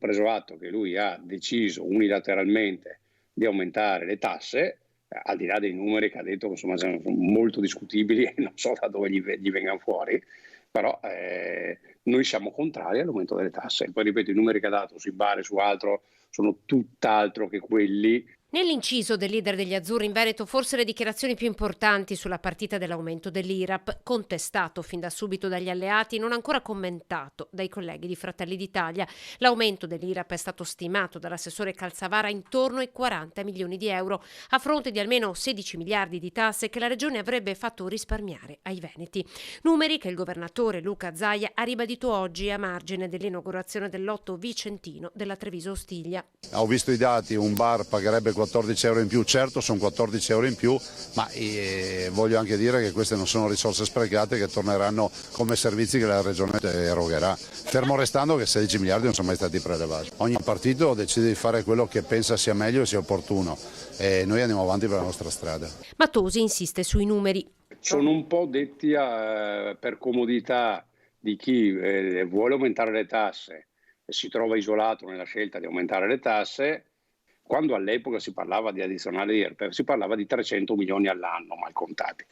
preso atto che lui ha deciso unilateralmente di aumentare le tasse, al di là dei numeri che ha detto che insomma sono molto discutibili e non so da dove gli vengano fuori, però noi siamo contrari all'aumento delle tasse. Poi ripeto, i numeri che ha dato sui bar e su altro sono tutt'altro che quelli. Nell'inciso del leader degli azzurri in Veneto forse le dichiarazioni più importanti sulla partita dell'aumento dell'IRAP, contestato fin da subito dagli alleati, non ancora commentato dai colleghi di Fratelli d'Italia. L'aumento dell'IRAP è stato stimato dall'assessore Calzavara intorno ai 40 milioni di euro, a fronte di almeno 16 miliardi di tasse che la regione avrebbe fatto risparmiare ai veneti. Numeri che il governatore Luca Zaia ha ribadito oggi a margine dell'inaugurazione del lotto vicentino della Treviso Ostiglia. Ho visto i dati, un bar pagherebbe 14 euro in più, certo sono 14 euro in più, ma voglio anche dire che queste non sono risorse sprecate che torneranno come servizi che la regione erogherà, fermo restando che 16 miliardi non sono mai stati prelevati. Ogni partito decide di fare quello che pensa sia meglio e sia opportuno e noi andiamo avanti per la nostra strada. Mattosi insiste sui numeri. Sono un po' detti per comodità di chi vuole aumentare le tasse e si trova isolato nella scelta di aumentare le tasse. Quando all'epoca si parlava di addizionale di IRPEF, si parlava di 300 milioni all'anno mal contati,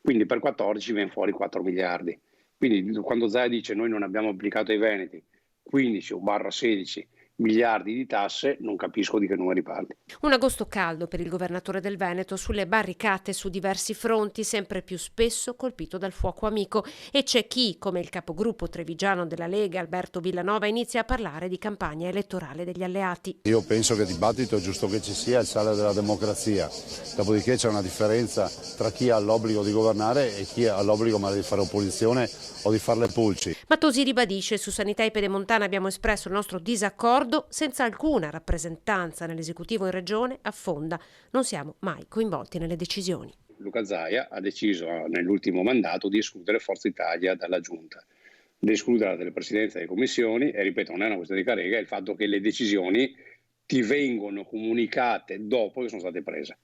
quindi per 14 viene fuori 4 miliardi. Quindi quando Zaia dice noi non abbiamo applicato ai veneti 15/16 miliardi di tasse, non capisco di che numeri parli. Un agosto caldo per il governatore del Veneto, sulle barricate su diversi fronti, sempre più spesso colpito dal fuoco amico, e c'è chi, come il capogruppo trevigiano della Lega Alberto Villanova, inizia a parlare di campagna elettorale degli alleati. Io penso che il dibattito è giusto che ci sia, il sale della democrazia, dopodiché c'è una differenza tra chi ha l'obbligo di governare e chi ha l'obbligo magari di fare opposizione o di fare le pulci. Mattosi ribadisce: su sanità e pedemontana abbiamo espresso il nostro disaccordo senza alcuna rappresentanza nell'esecutivo in regione, affonda. Non siamo mai coinvolti nelle decisioni. Luca Zaia ha deciso nell'ultimo mandato di escludere Forza Italia dalla giunta, di escluderla dalle presidenze delle commissioni e ripeto non è una questione di carrega, è il fatto che le decisioni ti vengono comunicate dopo che sono state prese.